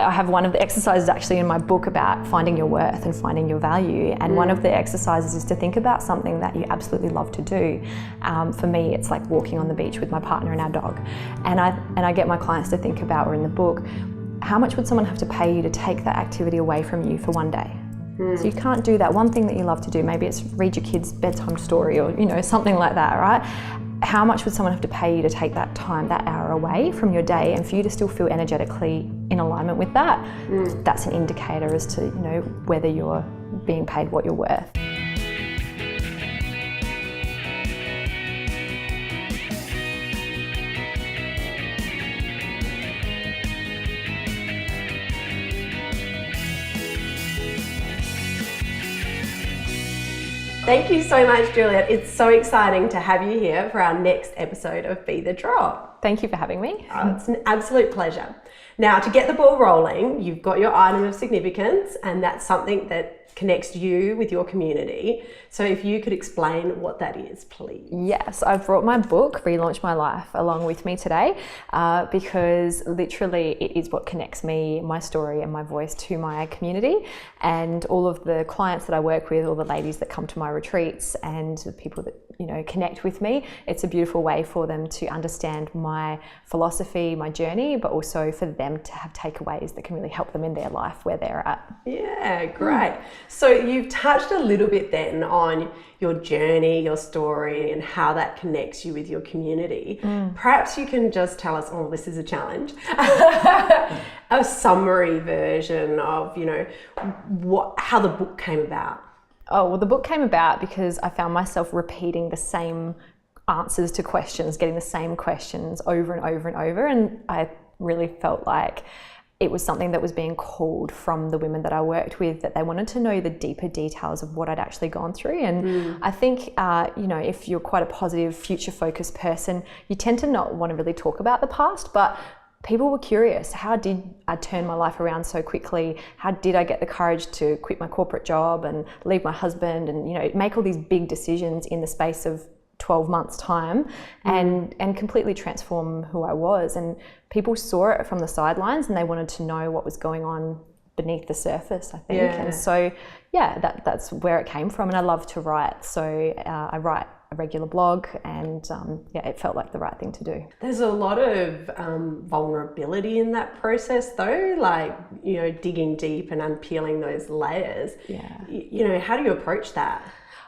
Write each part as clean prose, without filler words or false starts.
I have one of the exercises actually in my book about finding your worth and finding your value, and one of the exercises is to think about something that you absolutely love to do. For me, it's like walking on the beach with my partner and our dog, and I get my clients to think about, or in the book, how much would someone have to pay you to take that activity away from you for one day? So you can't do that one thing that you love to do. Maybe it's read your kids' bedtime story, or something like that, right? How much would someone have to pay you to take that time, that hour away from your day, and for you to still feel energetically in alignment with that? That's an indicator as to whether you're being paid what you're worth. Thank you so much, Juliet. It's so exciting to have you here for our next episode of Be the Drop. Thank you for having me. It's an absolute pleasure. Now, to get the ball rolling, you've got your item of significance, and that's something that connects you with your community. So if you could explain what that is, please. Yes, I've brought my book, Relaunch My Life, along with me today because literally it is what connects me, my story and my voice to my community, and all of the clients that I work with, all the ladies that come to my retreats and the people that connect with me. It's a beautiful way for them to understand my philosophy, my journey, but also for them to have takeaways that can really help them in their life where they're at. Yeah, great. So you've touched a little bit then on your journey, your story, and how that connects you with your community. Perhaps you can just tell us, this is a challenge, a summary version of, how the book came about. Oh, well, the book came about because I found myself repeating the same answers to questions, getting the same questions over and over and over. And I really felt like it was something that was being called from the women that I worked with, that they wanted to know the deeper details of what I'd actually gone through. And I think, if you're quite a positive, future-focused person, you tend to not want to really talk about the past, but people were curious. How did I turn my life around so quickly? How did I get the courage to quit my corporate job and leave my husband and, make all these big decisions in the space of 12 months time and completely transform who I was? And people saw it from the sidelines and they wanted to know what was going on beneath the surface, I think. Yeah. And so, that's where it came from. And I love to write. So I write a regular blog, and it felt like the right thing to do. There's a lot of vulnerability in that process though, like, digging deep and unpeeling those layers. Yeah. How do you approach that?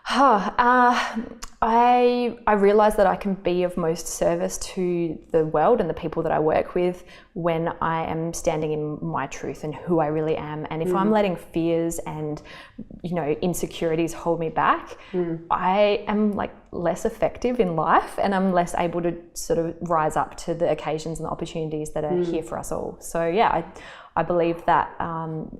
I realised that I can be of most service to the world and the people that I work with when I am standing in my truth and who I really am. And if I'm letting fears and, insecurities hold me back, I am less effective in life, and I'm less able to sort of rise up to the occasions and the opportunities that are here for us all. So I believe that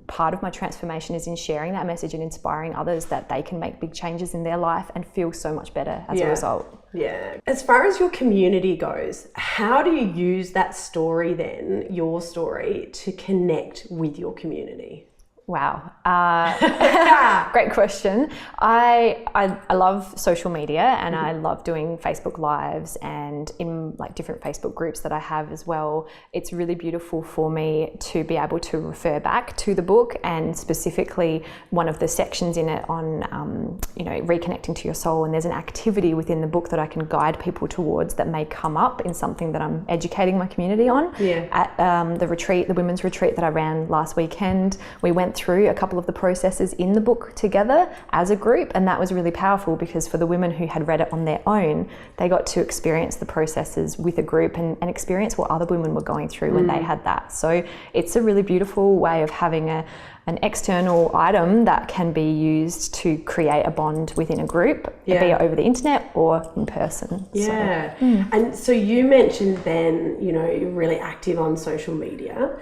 part of my transformation is in sharing that message and inspiring others that they can make big changes in their life and feel so much better as a result. Yeah. As far as your community goes, how do you use that story then, your story, to connect with your community? Wow. Great question. I love social media, and I love doing Facebook Lives and in different Facebook groups that I have as well. It's really beautiful for me to be able to refer back to the book, and specifically one of the sections in it on, reconnecting to your soul. And there's an activity within the book that I can guide people towards that may come up in something that I'm educating my community on. Yeah. At the women's retreat that I ran last weekend, we went through a couple of the processes in the book together as a group, and that was really powerful because for the women who had read it on their own, they got to experience the processes with a group and experience what other women were going through when they had that. So it's a really beautiful way of having an external item that can be used to create a bond within a group, be it over the internet or in person. Yeah. And so you mentioned then, you're really active on social media.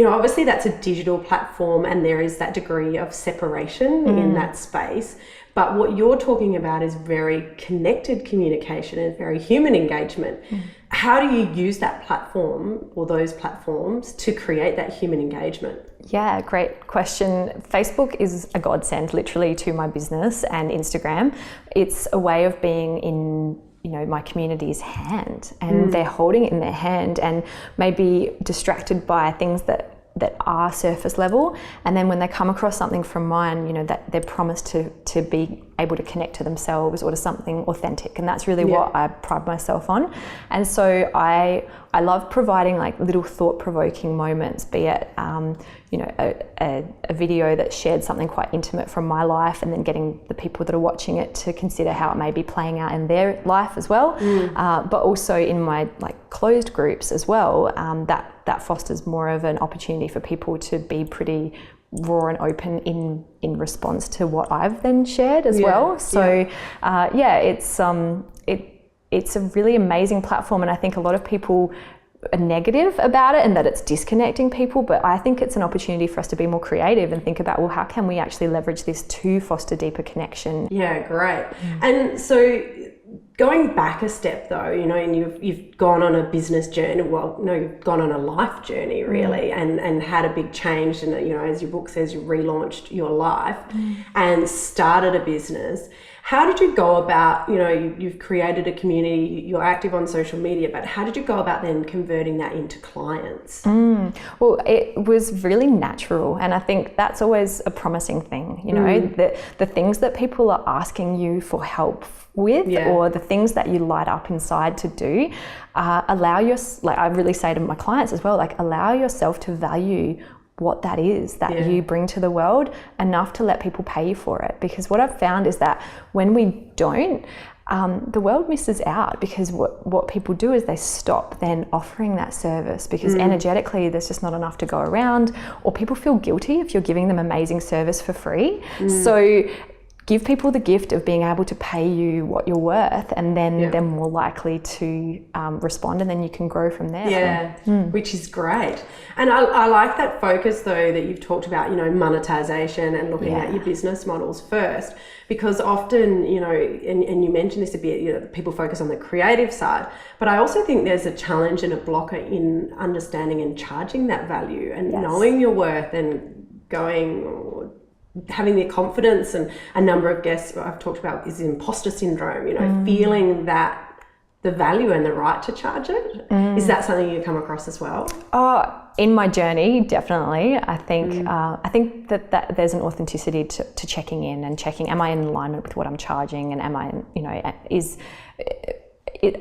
Obviously that's a digital platform and there is that degree of separation in that space. But what you're talking about is very connected communication and very human engagement. How do you use that platform or those platforms to create that human engagement? Yeah, great question. Facebook is a godsend literally to my business, and Instagram. It's a way of being in my community's hand, and they're holding it in their hand and maybe distracted by things that are surface level, and then when they come across something from mine, that they're promised to be able to connect to themselves or to something authentic, and that's really what I pride myself on. And so I love providing like little thought-provoking moments, be it a video that shared something quite intimate from my life, and then getting the people that are watching it to consider how it may be playing out in their life as well, but also in my like closed groups as well. That fosters more of an opportunity for people to be pretty raw and open in response to what I've then shared as well. So it's a really amazing platform, and I think a lot of people are negative about it and that it's disconnecting people, but I think it's an opportunity for us to be more creative and think about, well, how can we actually leverage this to foster deeper connection? Yeah, great. And so going back a step though, and you've gone on a business journey, you've gone on a life journey really, and had a big change, and as your book says, you relaunched your life and started a business. How did you go about, you've created a community, you're active on social media, but how did you go about then converting that into clients? Well, it was really natural, and I think that's always a promising thing, the things that people are asking you for help with, or the things that you light up inside to do, I really say to my clients as well, like allow yourself to value what that is that you bring to the world enough to let people pay you for it. Because what I've found is that when we don't, the world misses out, because what people do is they stop then offering that service, because energetically there's just not enough to go around, or people feel guilty if you're giving them amazing service for free. So give people the gift of being able to pay you what you're worth, and then they're more likely to respond, and then you can grow from there. Which is great. And I like that focus though that you've talked about, monetization and looking at your business models first, because often, and you mentioned this a bit, people focus on the creative side, but I also think there's a challenge and a blocker in understanding and charging that value and knowing your worth and having the confidence. And a number of guests I've talked about is imposter syndrome, feeling that the value and the right to charge it. Is that something you come across as well? In my journey, definitely. I think that there's an authenticity to checking in and checking, am I in alignment with what I'm charging, and am I,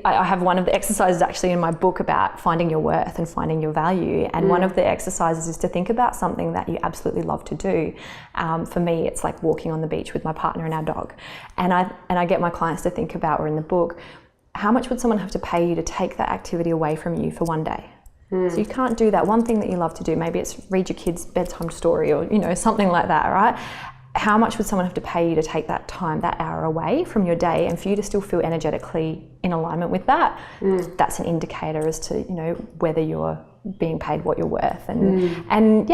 I have one of the exercises actually in my book about finding your worth and finding your value, and one of the exercises is to think about something that you absolutely love to do. For me, it's like walking on the beach with my partner and our dog, and I get my clients to think about, or in the book, how much would someone have to pay you to take that activity away from you for one day? So you can't do that one thing that you love to do. Maybe it's read your kids' bedtime story, or something like that, right? How much would someone have to pay you to take that time, that hour away from your day, and for you to still feel energetically in alignment with that? That's an indicator as to whether you're being paid what you're worth. And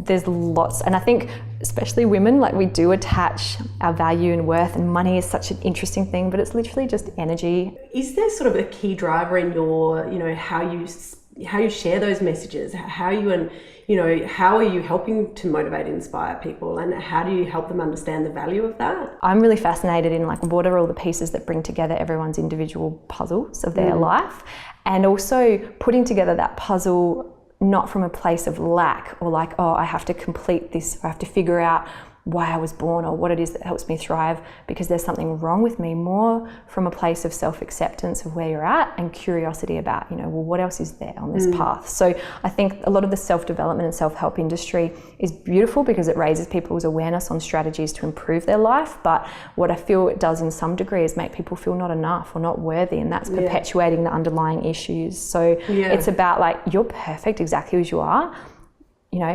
there's lots, and I think especially women, like, we do attach our value and worth, and money is such an interesting thing, but it's literally just energy. Is there sort of a key driver in your how you share those messages, how are you helping to motivate, inspire people, and how do you help them understand the value of that? I'm really fascinated in what are all the pieces that bring together everyone's individual puzzles of their life, and also putting together that puzzle not from a place of lack, or I have to complete this, or I have to figure out why I was born, or what it is that helps me thrive because there's something wrong with me, more from a place of self-acceptance of where you're at and curiosity about, what else is there on this path. So I think a lot of the self-development and self-help industry is beautiful because it raises people's awareness on strategies to improve their life, but what I feel it does in some degree is make people feel not enough or not worthy, and that's perpetuating the underlying issues. So it's about you're perfect exactly as you are.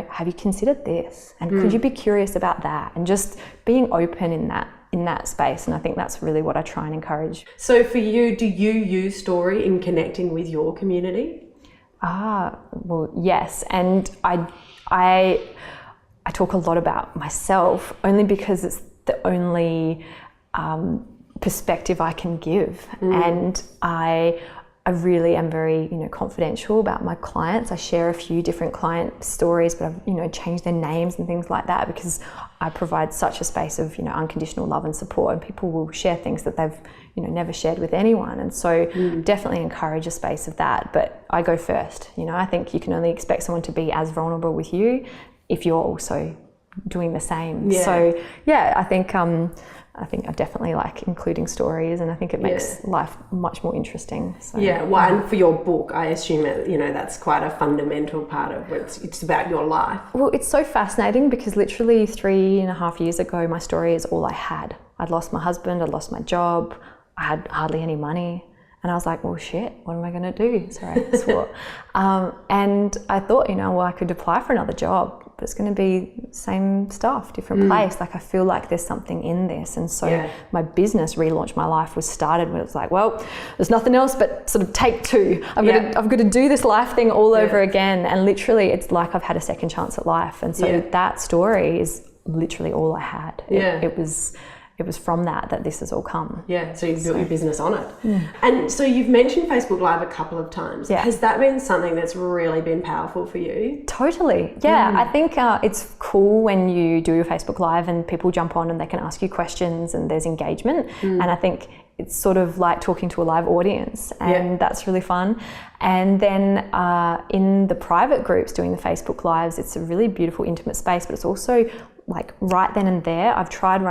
Have you considered this? And could you be curious about that? And just being open in that space. And I think that's really what I try and encourage. So for you, do you use story in connecting with your community? Well, yes. And I talk a lot about myself only because it's the only perspective I can give. And I I really am very, confidential about my clients. I share a few different client stories, but I've, changed their names and things like that because I provide such a space of, unconditional love and support, and people will share things that they've, never shared with anyone. And so definitely encourage a space of that. But I go first. I think you can only expect someone to be as vulnerable with you if you're also doing the same. Yeah. So yeah, I think I definitely like including stories, and I think it makes life much more interesting. So, and for your book, I assume that's quite a fundamental part of it. It's about your life. Well, it's so fascinating because literally 3.5 years ago, my story is all I had. I'd lost my husband, I'd lost my job, I had hardly any money. And I was like, well, shit, what am I going to do? Sorry, I swore. And I thought, I could apply for another job, but it's going to be same stuff, different place. Like, I feel like there's something in this. And so my business, Relaunch My Life, was started where it was like, well, there's nothing else but sort of take two. I've got to do this life thing all over again. And literally, it's like I've had a second chance at life. And so that story is literally all I had. It was from that this has all come. Yeah, so you built your business on it. And so you've mentioned Facebook Live a couple of times. Yeah. Has that been something that's really been powerful for you? Totally, yeah. I think it's cool when you do your Facebook Live and people jump on and they can ask you questions and there's engagement. And I think it's sort of like talking to a live audience, and that's really fun. And then in the private groups doing the Facebook Lives, it's a really beautiful, intimate space, but it's also like right then and there. I tried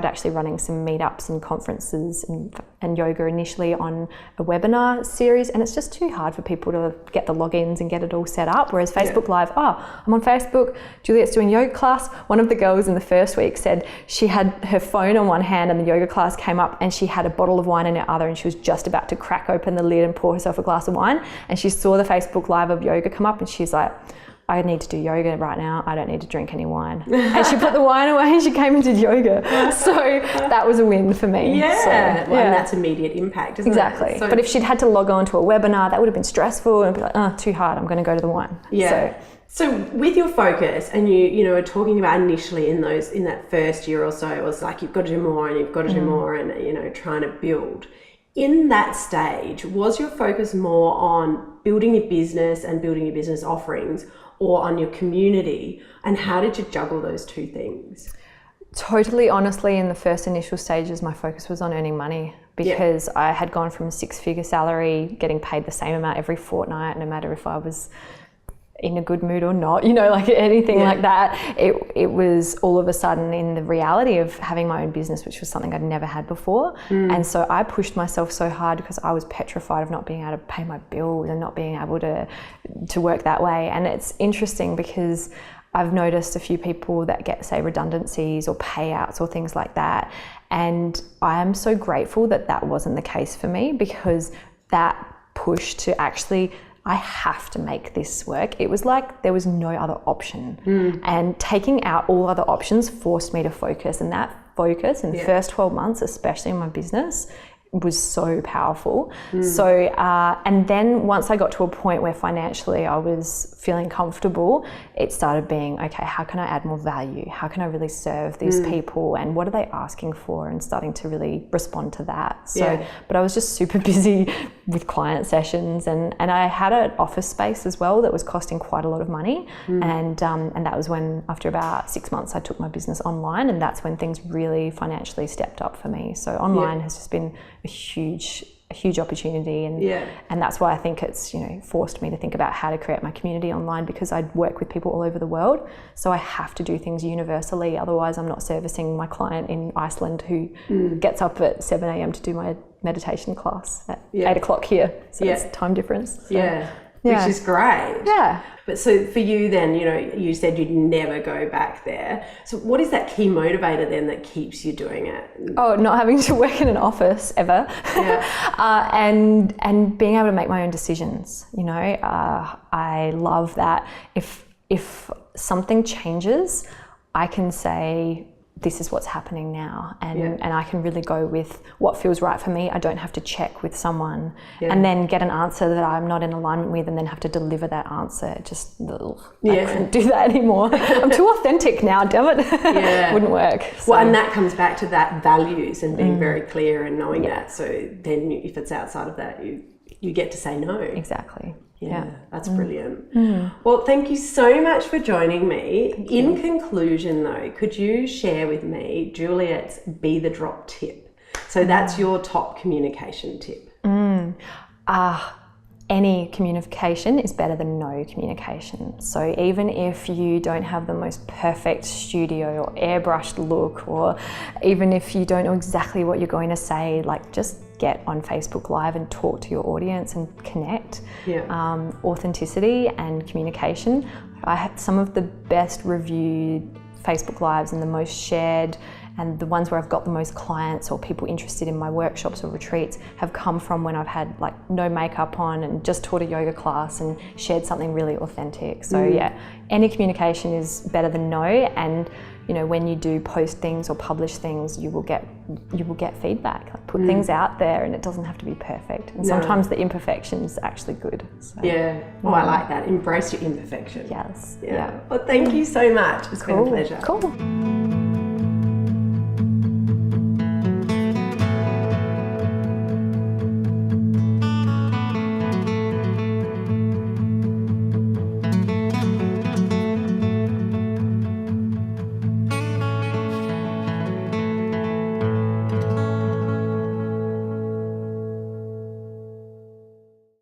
actually running some meetups and conferences and yoga initially on a webinar series, and it's just too hard for people to get the logins and get it all set up. Whereas Facebook Live, I'm on Facebook, Juliet's doing yoga class. One of the girls in the first week said she had her phone on one hand and the yoga class came up and she had a bottle of wine in her other, and she was just about to crack open the lid and pour herself a glass of wine, and she saw the Facebook Live of yoga come up and she's like, I need to do yoga right now. I don't need to drink any wine. And she put the wine away and she came and did yoga. So that was a win for me. Yeah, so, and that's immediate impact, isn't it? Exactly. So, but if she'd had to log on to a webinar, that would have been stressful and be like, too hard. I'm going to go to the wine. Yeah. So with your focus, and you were talking about initially in that first year or so, it was like you've got to do more and you've got to do more, and trying to build. In that stage, was your focus more on building your business and building your business offerings, or on your community? And how did you juggle those two things? Totally honestly, in the first initial stages, my focus was on earning money because I had gone from a 6-figure salary, getting paid the same amount every fortnight, no matter if I was in a good mood or not, like anything like that. It was all of a sudden in the reality of having my own business, which was something I'd never had before. And so I pushed myself so hard because I was petrified of not being able to pay my bills and not being able to work that way. And it's interesting because I've noticed a few people that get, say, redundancies or payouts or things like that. And I am so grateful that wasn't the case for me, because that push to actually, I have to make this work. It was like there was no other option. And taking out all other options forced me to focus. And that focus in the first 12 months, especially in my business, was so powerful. So, and then once I got to a point where financially I was feeling comfortable, it started being, okay, how can I add more value? How can I really serve these people? And what are they asking for? And starting to really respond to that. So, but I was just super busy with client sessions, and I had an office space as well that was costing quite a lot of money. And that was when, after about 6 months, I took my business online, and that's when things really financially stepped up for me. So online has just been a huge opportunity, and that's why I think it's forced me to think about how to create my community online, because I work with people all over the world, so I have to do things universally, otherwise I'm not servicing my client in Iceland who gets up at 7 a.m. to do my meditation class at 8 o'clock here, so it's time difference. So. Which is great. Yeah. But so for you then, you said you'd never go back there. So what is that key motivator then that keeps you doing it? Oh, not having to work in an office ever. Yeah. And being able to make my own decisions. I love that if something changes, I can say, this is what's happening now, and I can really go with what feels right for me. I don't have to check with someone and then get an answer that I'm not in alignment with and then have to deliver that answer. I couldn't do that anymore. I'm too authentic now, damn it. Wouldn't work. So. Well, and that comes back to that values and being very clear and knowing that. So then if it's outside of that, you get to say no. Exactly. Yeah, that's brilliant. Well, thank you so much for joining me. In conclusion, though, could you share with me Juliet's Be the Drop tip? So that's your top communication tip. Any communication is better than no communication. So even if you don't have the most perfect studio or airbrushed look, or even if you don't know exactly what you're going to say, like just get on Facebook Live and talk to your audience and connect. Authenticity and communication. I had some of the best reviewed Facebook Lives and the most shared, and the ones where I've got the most clients or people interested in my workshops or retreats have come from when I've had like no makeup on and just taught a yoga class and shared something really authentic. So any communication is better than no, and you know, when you do post things or publish things, you will get feedback. Like put things out there, and it doesn't have to be perfect. And sometimes the imperfection is actually good. So, I like that. Embrace your imperfection. Yes. Well, thank you so much. It's been a pleasure. Cool.